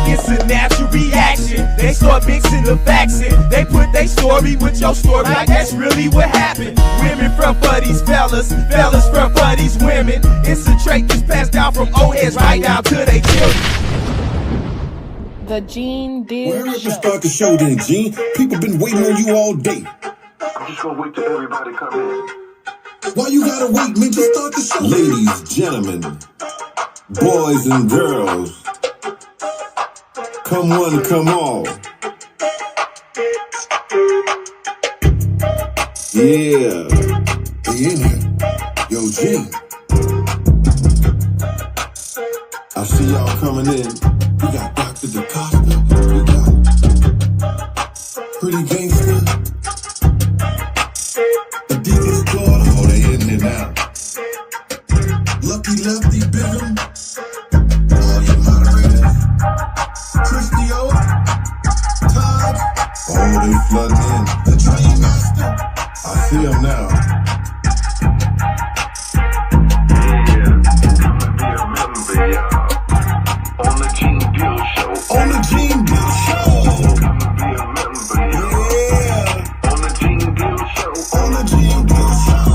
It's a natural reaction. They start mixing the facts in. They put their story with your story, like that's really what happened. Women front for these fellas, fellas front for these women. It's a trait that's passed down from old heads right down to their children. The Gene Deal Well, hurry up and start the show then, Gene. People been waiting on you all day. I'm just gonna wait till everybody come in. Why you gotta wait, man? Just start the show. Ladies, gentlemen, boys and girls, come one, come all. Yeah. They in here. Yo, Gene. I see y'all coming in. We got Dr. DaCosta. We got Pretty Gangster. Adidas Jordan. Oh, they in there now. Lucky Lefty Bizzum. All your moderators. Christio. Todd. Oh, they flooding in. The Dream Master. I see him now. Yeah, come and be a member, y'all. On the Gene Deal Show. On the Gene Deal Show. Come and be a member, y'all. Yeah. On the Gene Deal Show. On the Gene Deal Show.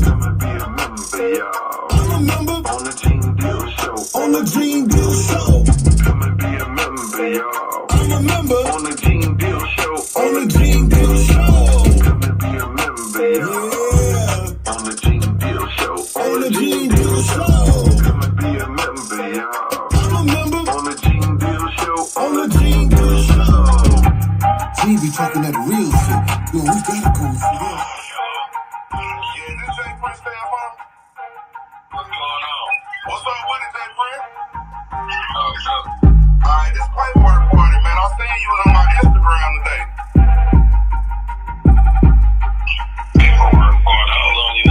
Come and be a member, y'all. I'm a member. On the Gene Deal Show. On the Gene Deal Show. Come and be a member, y'all. I'm a member. On the Gene Deal Show. On the Gene Deal Show. Come and be a member, y'all. Yeah. On the Gene Deal Show. On the Gene Deal Show. Come and be a member, y'all. I'm a member. On the Gene Deal Show. On the Gene Deal Show. Gene be talking that real shit. Yo, we gotta go for this. Yeah, this J Prince stand for? What's going on? What's up with it, J Prince? Alright, this paperwork party, man. I seen you on my Instagram today. Paperwork party, all on you.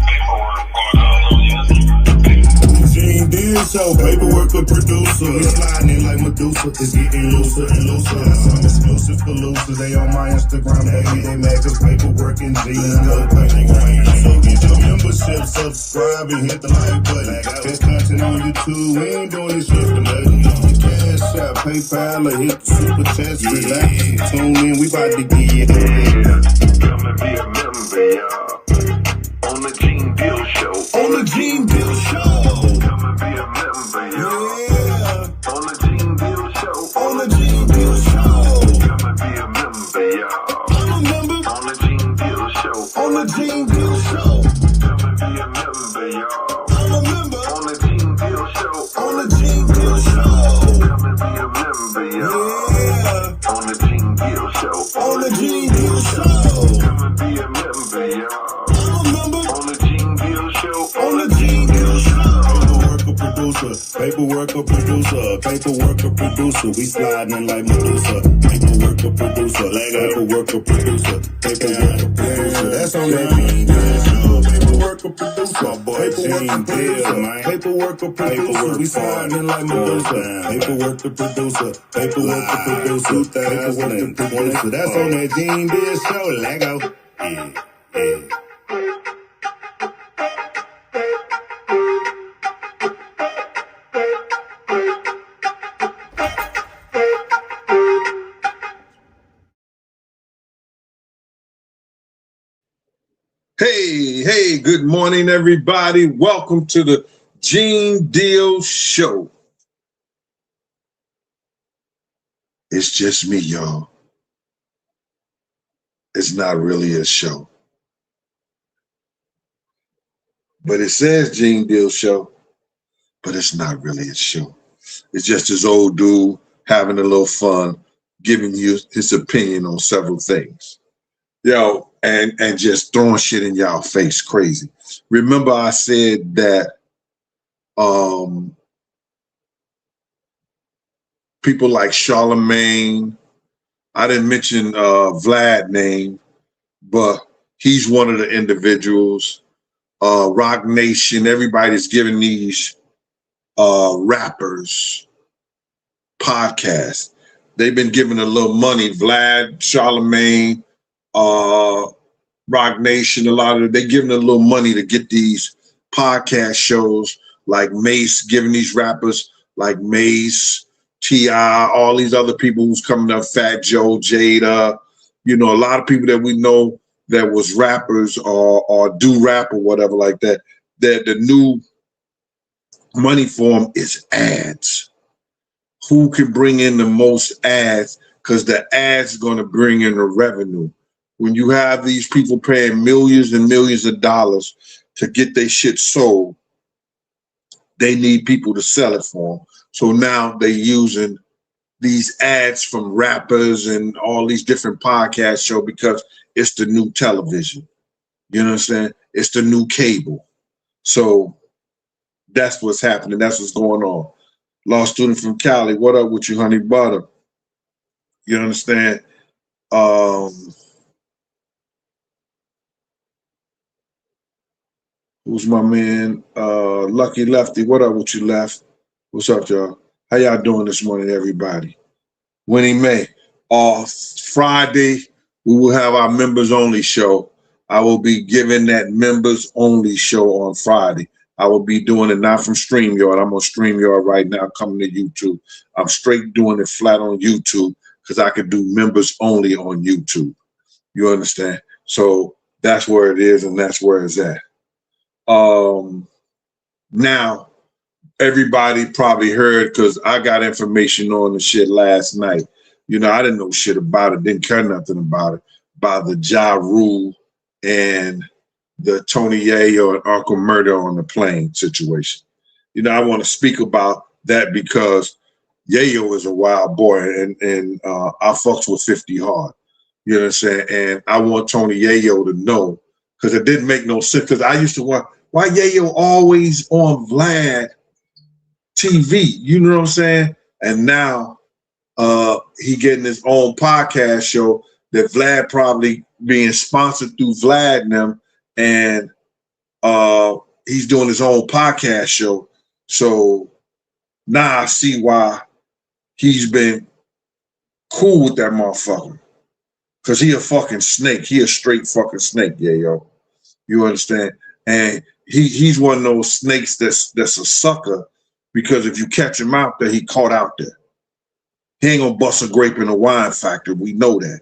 Paperwork party, all on you. Gene Deal Show, paperwork a producer. We sliding in like Medusa. It's getting looser and looser. Got some exclusive collusive. They on my Instagram, baby. They mad cause paperwork and Gene go paperwork. So get your membership, subscribe, and hit the like button. There's content on YouTube. We ain't doing this shit for nothing. Cash App, PayPal, or hit the super chat. Relax, tune in. We about to get it. Come and be a member, y'all. On the Gene Deal Show. On the Gene Deal Show. Come and be a member, y'all. Yeah. On the Gene Deal Show. On the Gene Deal Show. Come and be a member, y'all. I'm a member. On the Gene Deal Show. On the Gene Deal Show. Come and be a member, y'all. I'm a member. On the Gene Deal Show. On the Gene Deal Show. Come and be a member, y'all. Yeah. On the Gene Deal Show. On the Gene Deal Show. Come and be a member, y'all. I'm a member. On the Gene Deal Show. On the Gene Deal Show. Paperwork a producer. Paperwork a producer. We sliding in like Medusa. Paperwork a producer. Paperwork a producer. Paperwork a producer. That's on that Gene Deal Show. Paperwork a producer. My boy Gene Deal, man. Paperwork a producer. We sliding in like Medusa. Paperwork a producer. Paperwork a producer. Paperwork a producer. That's on that Gene Deal Show. Lego. Yeah. Hey, good morning, everybody. Welcome to the Gene Deal Show. It's just me, y'all. It's not really a show. But it says Gene Deal Show, but it's not really a show. It's just this old dude having a little fun, giving you his opinion on several things. Yo, and just throwing shit in y'all face crazy. Remember I said that people like Charlemagne, I didn't mention Vlad name, but he's one of the individuals. Rock Nation, everybody's giving these rappers podcasts. They've been giving a little money. Vlad, Charlemagne, Rock Nation, a lot of them, they're giving a little money to get these podcast shows, like Mace giving these rappers like Mace, T.I., all these other people who's coming up, Fat Joe, Jada, you know, a lot of people that we know that was rappers or do rap or whatever like that, that the new money form is ads. Who can bring in the most ads? Because the ads going to bring in the revenue. When you have these people paying millions and millions of dollars to get their shit sold, they need people to sell it for them. So now they're using these ads from rappers and all these different podcast shows because it's the new television. You know what I'm saying? It's the new cable. So that's what's happening. That's what's going on. Law student from Cali, what up with you, honey butter? You understand? Who's my man? Lucky Lefty, what up with you, Left? What's up, y'all? How y'all doing this morning, everybody? Winnie Mae. Friday, we will have our members only show. I will be giving that members only show on Friday. I will be doing it not from StreamYard. I'm on StreamYard right now, coming to YouTube. I'm straight doing it flat on YouTube because I can do members only on YouTube. You understand? So that's where it is and that's where it's at. Now, everybody probably heard because I got information on the shit last night. You know, I didn't know shit about it, didn't care nothing about it, by the Ja Rule and the Tony Yayo and Uncle Murder on the plane situation. You know, I want to speak about that because Yayo is a wild boy and I fucks with 50 hard. You know what I'm saying? And I want Tony Yayo to know because it didn't make no sense because I used to want, why Yayo always on Vlad TV? You know what I'm saying? And now he getting his own podcast show that Vlad probably being sponsored through Vlad and them. And he's doing his own podcast show. So now I see why he's been cool with that motherfucker. Because he a fucking snake. He a straight fucking snake, yeah, yo. You understand? And he's one of those snakes that's a sucker because if you catch him out there, he caught out there. He ain't gonna bust a grape in a wine factory. We know that.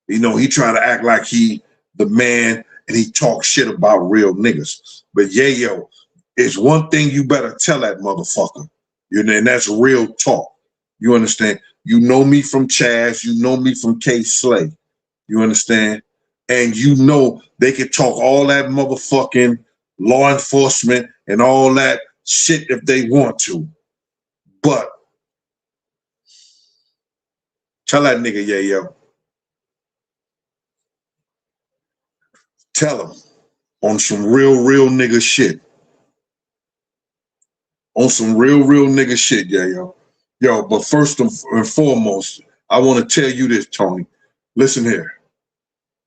You know, he try to act like he the man and he talk shit about real niggas. But Yayo, it's one thing you better tell that motherfucker. You know, and that's real talk. You understand? You know me from Chaz. You know me from K Slay. You understand? And you know they can talk all that motherfucking law enforcement and all that shit if they want to. But tell that nigga, Yayo. Tell him on some real nigga shit. On some real nigga shit, Yayo. Yo, but first and foremost, I want to tell you this, Tony. Listen here.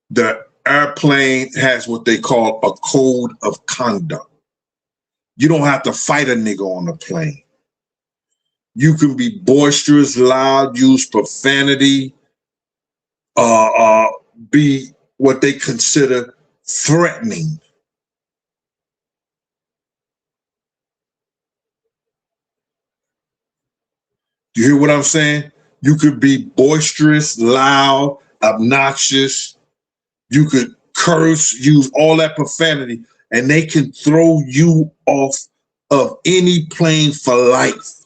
The airplane has what they call a code of conduct. You don't have to fight a nigga on the plane. You can be boisterous, loud, use profanity, be what they consider threatening. You hear what I'm saying? You could be boisterous, loud, obnoxious. You could curse, use all that profanity, and they can throw you off of any plane for life.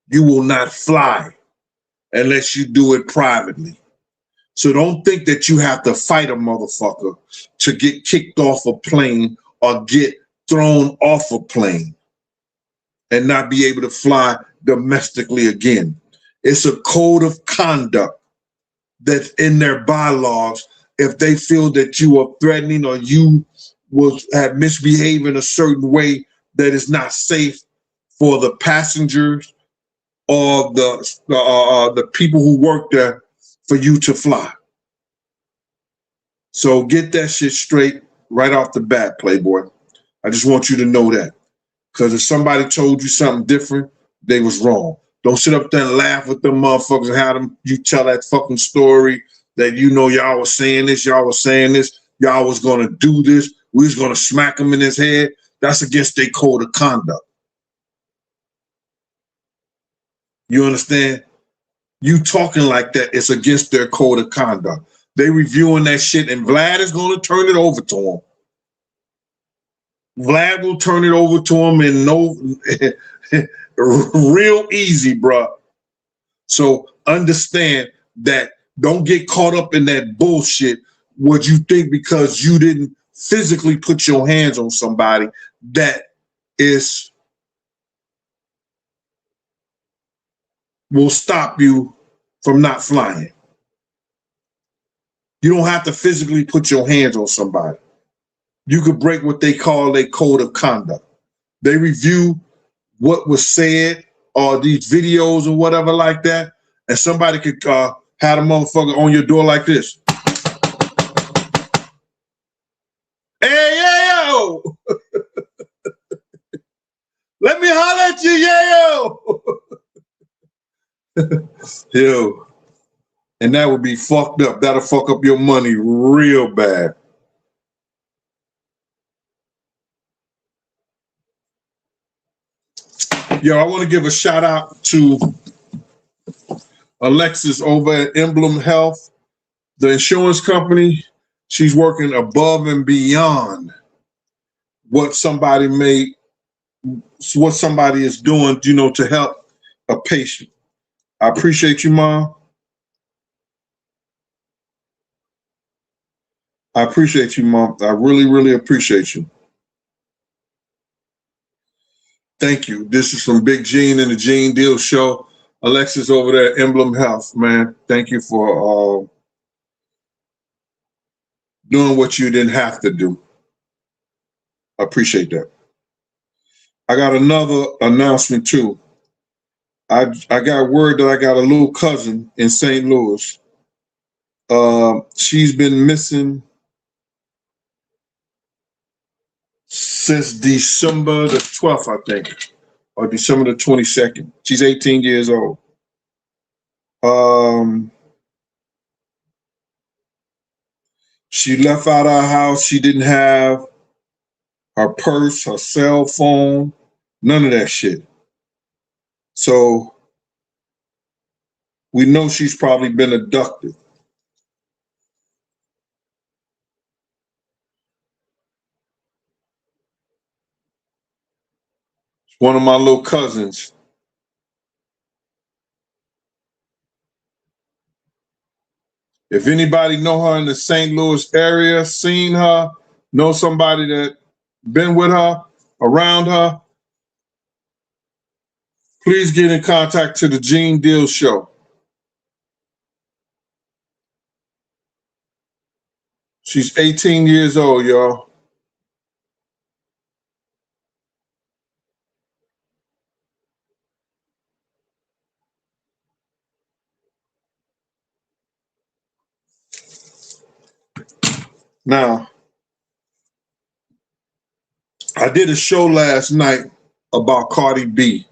You will not fly unless you do it privately. So don't think that you have to fight a motherfucker to get kicked off a plane or get thrown off a plane and not be able to fly domestically again. It's a code of conduct that's in their bylaws. If they feel that you are threatening or you have misbehaved in a certain way that is not safe for the passengers or the people who work there for you to fly. So get that shit straight right off the bat, Playboy. I just want you to know that. Because if somebody told you something different, they was wrong. Don't sit up there and laugh with them motherfuckers and have them, you tell that fucking story that you know y'all was saying this, y'all was saying this, y'all was gonna do this, we was gonna smack him in his head. That's against their code of conduct. You understand? You talking like that, it's against their code of conduct. They reviewing that shit, and Vlad is going to turn it over to him. Vlad will turn it over to him in no real easy, bro. So understand that. Don't get caught up in that bullshit. What you think because you didn't physically put your hands on somebody that will stop you from not flying. You don't have to physically put your hands on somebody. You could break what they call a code of conduct. They review what was said or these videos or whatever like that, and somebody could have a motherfucker on your door like this. Hey, Yayo! Let me holler at you, Yayo! Yo. And that would be fucked up. That'll fuck up your money real bad. Yo, I want to give a shout out to Alexis over at Emblem Health, the insurance company. She's working above and beyond what somebody is doing, you know, to help a patient. I appreciate you, Mom. I appreciate you, Mom. I really, really appreciate you. Thank you. This is from Big Gene and the Gene Deal Show. Alexis over there at Emblem Health, man. Thank you for doing what you didn't have to do. I appreciate that. I got another announcement too. I got word that I got a little cousin in St. Louis. She's been missing since December the 12th, I think, or December the 22nd. She's 18 years old. She left out our house. She didn't have her purse, her cell phone, none of that shit. So we know she's probably been abducted. One of my little cousins. If anybody know her in the St. Louis area, seen her, know somebody that been with her, around her, please get in contact to the Gene Deal Show. She's 18 years old, y'all. Now, I did a show last night about Cardi B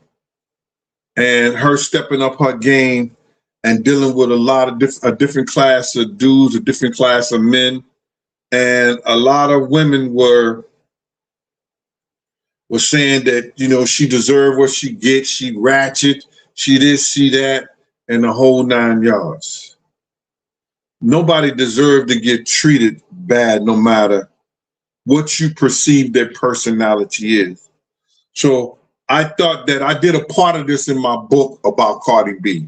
and her stepping up her game and dealing with a different class of dudes, a different class of men. And a lot of women were saying that, you know, she deserved what she gets, she ratchet, she this, she that, and the whole 9 yards. Nobody deserved to get treated bad, no matter what you perceive their personality is. So I thought that I did a part of this in my book about Cardi B,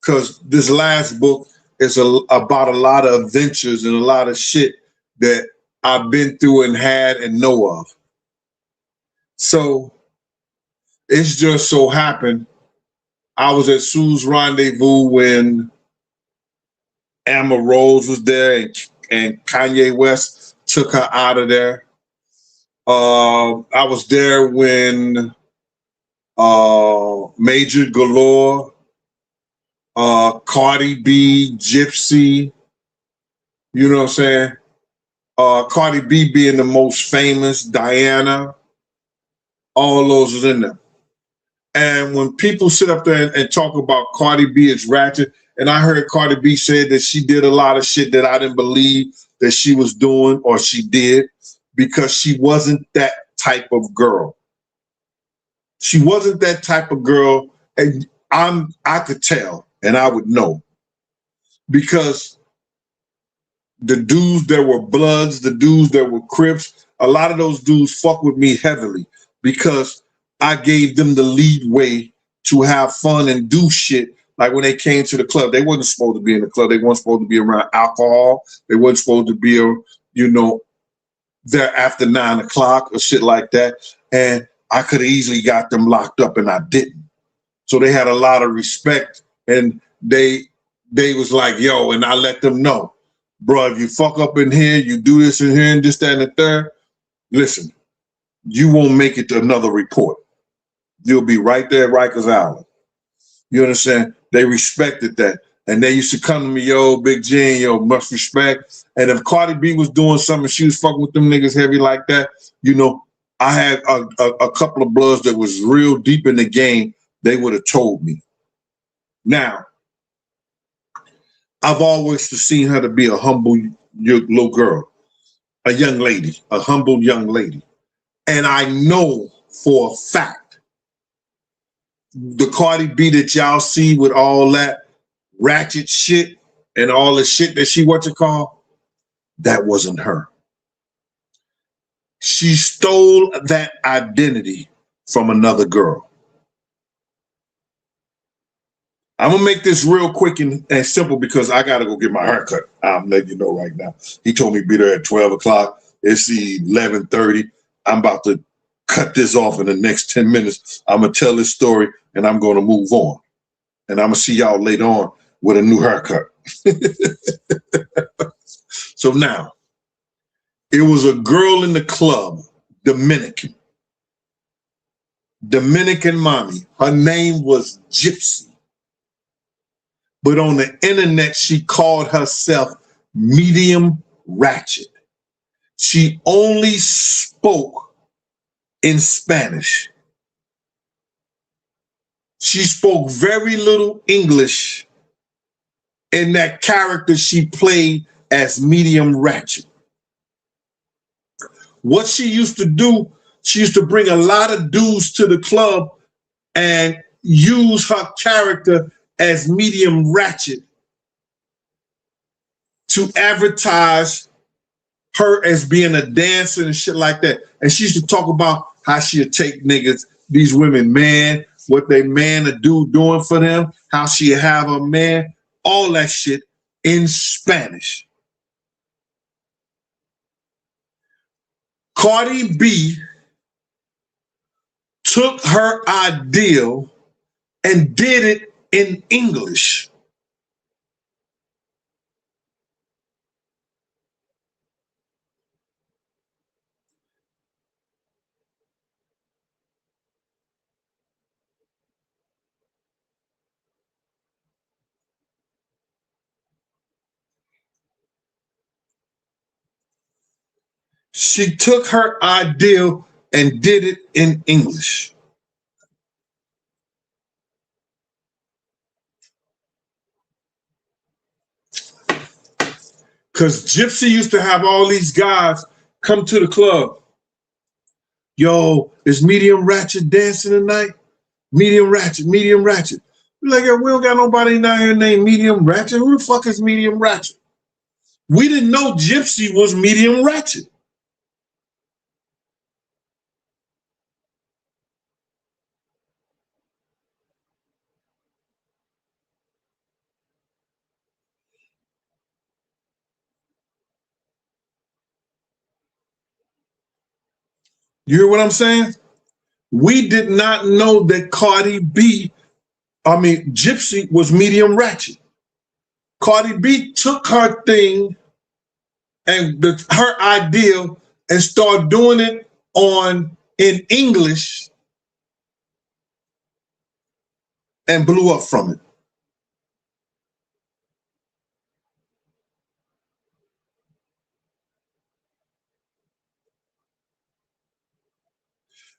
because this last book is about a lot of adventures and a lot of shit that I've been through and had and know of. So it's just so happened I was at Sue's Rendezvous when Amber Rose was there and Kanye West took her out of there. I was there when Major Galore, Cardi B, Gypsy, you know what I'm saying? Cardi B being the most famous, Diana, all those was in there. And when people sit up there and talk about Cardi B as ratchet, and I heard Cardi B say that she did a lot of shit that I didn't believe that she was doing or she did, because she wasn't that type of girl. She wasn't that type of girl. And I could tell and I would know because the dudes that were Bloods, the dudes that were Crips, a lot of those dudes fuck with me heavily because I gave them the leadway to have fun and do shit. Like when they came to the club, they wasn't supposed to be in the club. They weren't supposed to be around alcohol. They wasn't supposed to be, there after 9 o'clock or shit like that. And I could have easily got them locked up and I didn't. So they had a lot of respect and they was like, yo, and I let them know, bro, if you fuck up in here, you do this in here and this, that, and the third, listen, you won't make it to another report. You'll be right there at Rikers Island. You understand? They respected that. And they used to come to me, yo, Big Gene, yo, much respect. And if Cardi B was doing something, she was fucking with them niggas heavy like that, I had a couple of Bloods that was real deep in the game. They would have told me. Now, I've always seen her to be a humble little girl, a young lady, a humble young lady. And I know for a fact, the Cardi B that y'all see with all that ratchet shit and all the shit that she that wasn't her. She stole that identity from another girl. I'm gonna make this real quick and simple because I gotta go get my haircut. I'm letting you know right now. He told me to be there at 12 o'clock. It's 11:30. I'm about to cut this off in the next 10 minutes. I'm gonna tell this story and I'm gonna move on. And I'm gonna see y'all later on with a new haircut. So now, it was a girl in the club, Dominican mommy. Her name was Gypsy. But on the internet, she called herself Medium Ratchet. She only spoke in Spanish. She spoke very little English in that character she played as Medium Ratchet. What she used to do, she used to bring a lot of dudes to the club and use her character as Medium Ratchet to advertise her as being a dancer and shit like that. And she used to talk about how she'd take niggas, these women, man, what they man or dude doing for them, how she'd have a man, all that shit in Spanish. Cardi B took her ideal and did it in English. She took her ideal and did it in English. Because Gypsy used to have all these guys come to the club. Yo, is Medium Ratchet dancing tonight? Medium Ratchet, Medium Ratchet. We're like, yo, we don't got nobody down here named Medium Ratchet. Who the fuck is Medium Ratchet? We didn't know Gypsy was Medium Ratchet. You hear what I'm saying? We did not know that Gypsy was Medium Ratchet. Cardi B took her thing and her ideal and started doing it in English and blew up from it.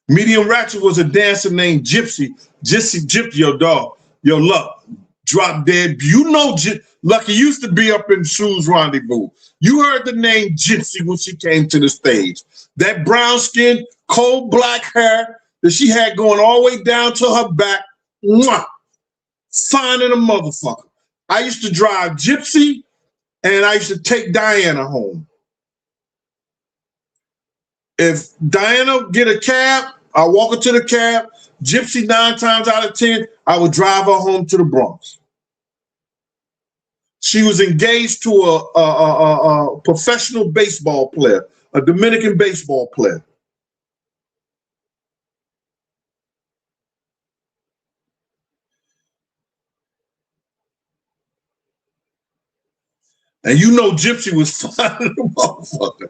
Medium Ratchet was a dancer named Gypsy. Gypsy, your dog, your luck, drop dead. You know, Lucky used to be up in Shoes Rendezvous. You heard the name Gypsy when she came to the stage. That brown skin, cold black hair that she had going all the way down to her back. Mwah. Fine in a motherfucker. I used to drive Gypsy, and I used to take Diana home. If Diana get a cab, I walk her to the cab. Gypsy, 9 times out of 10, I would drive her home to the Bronx. She was engaged to a professional baseball player, a Dominican baseball player. And you know Gypsy was fine as a motherfucker.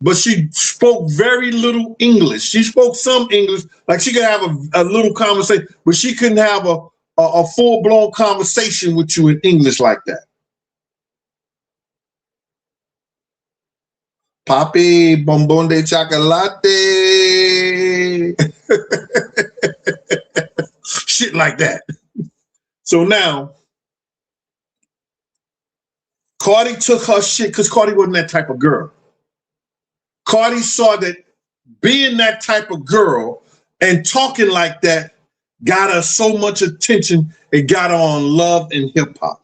But she spoke very little English. She spoke some English, like she could have a little conversation, but she couldn't have a full-blown conversation with you in English like that. Papi, bombón de chocolate. Shit like that. So now, Cardi took her shit because Cardi wasn't that type of girl. Cardi saw that being that type of girl and talking like that got her so much attention, it got her on Love and Hip Hop.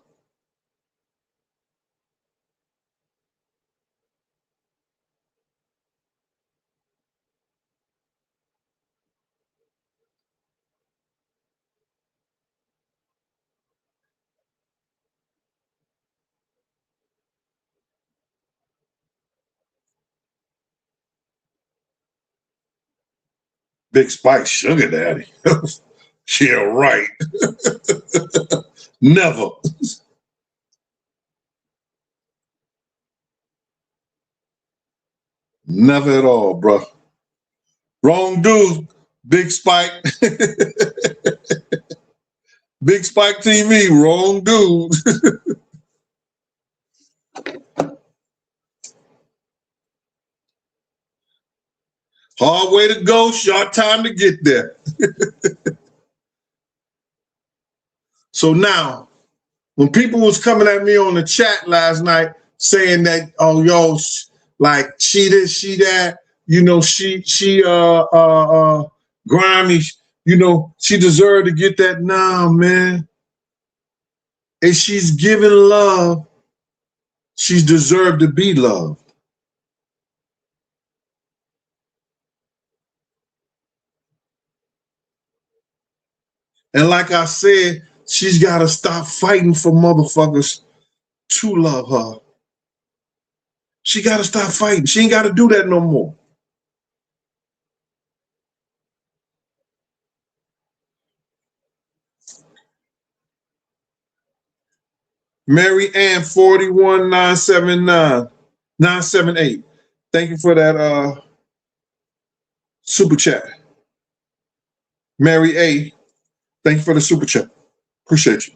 Big Spike sugar daddy. Yeah, right. Never. Never at all, bro. Wrong dude, Big Spike. Big Spike TV, wrong dude. Hard way to go, short time to get there. So now, when people was coming at me on the chat last night saying that, oh, yo, like she this, she that, you know, she grimy, you know, she deserved to get that. Nah, man. If she's giving love, she's deserved to be loved. And like I said, she's got to stop fighting for motherfuckers to love her. She got to stop fighting. She ain't got to do that no more. Mary Ann 41979 978. Thank you for that super chat. Mary A, thank you for the super chat. Appreciate you.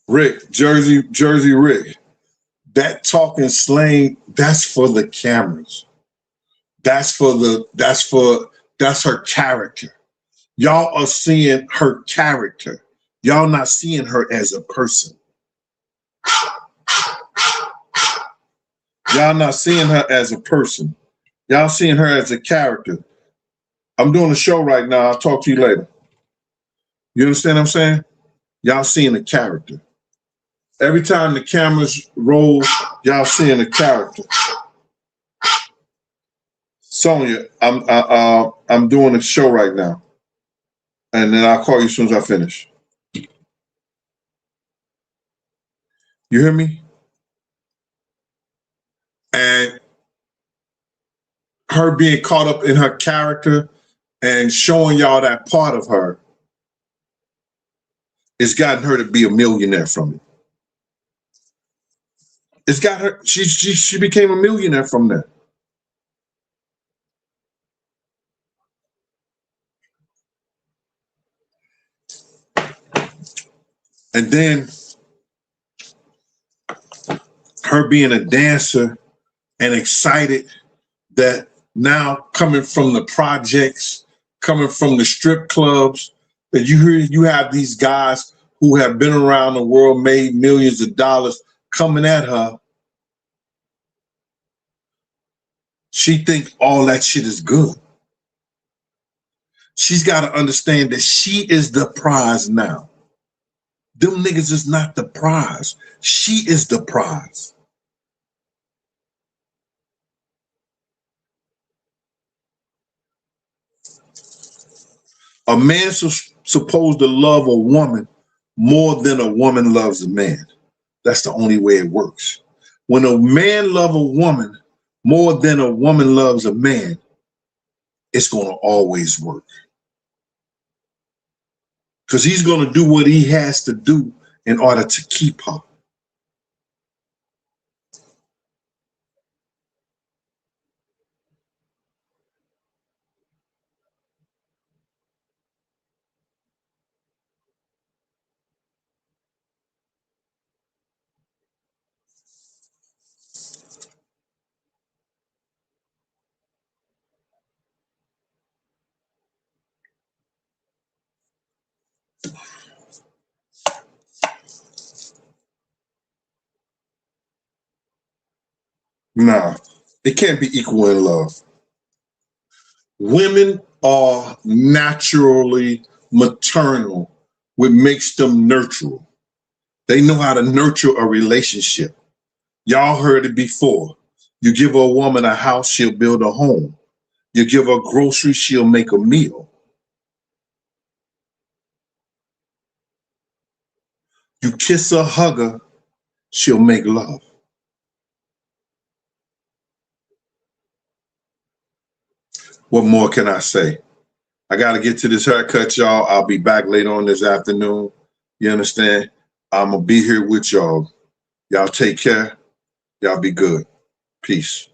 Rick, Jersey Rick, that talking slang, that's for the cameras. That's her character. Y'all are seeing her character. Y'all not seeing her as a person. Y'all not seeing her as a person. Y'all seeing her as a character. I'm doing a show right now. I'll talk to you later. You understand what I'm saying? Y'all seeing a character. Every time the cameras roll, y'all seeing a character. Sonia, I'm doing a show right now, and then I'll call you as soon as I finish. You hear me? And her being caught up in her character and showing y'all that part of her, it's gotten her to be a millionaire from it. It's got her. She became a millionaire from that. And then her being a dancer and excited that now coming from the projects, coming from the strip clubs, that you have these guys who have been around the world, made millions of dollars coming at her. She think all that shit is good. She's got to understand that she is the prize now. Them niggas is not the prize. She is the prize. A man's supposed to love a woman more than a woman loves a man. That's the only way it works. When a man loves a woman more than a woman loves a man, it's going to always work. Because he's going to do what he has to do in order to keep her. Nah, it can't be equal in love. Women are naturally maternal, which makes them nurtural. They know how to nurture a relationship. Y'all heard it before. You give a woman a house, she'll build a home. You give her groceries, she'll make a meal. You kiss her, hug her, she'll make love. What more can I say? I got to get to this haircut, y'all. I'll be back later on this afternoon. You understand? I'm going to be here with y'all. Y'all take care. Y'all be good. Peace.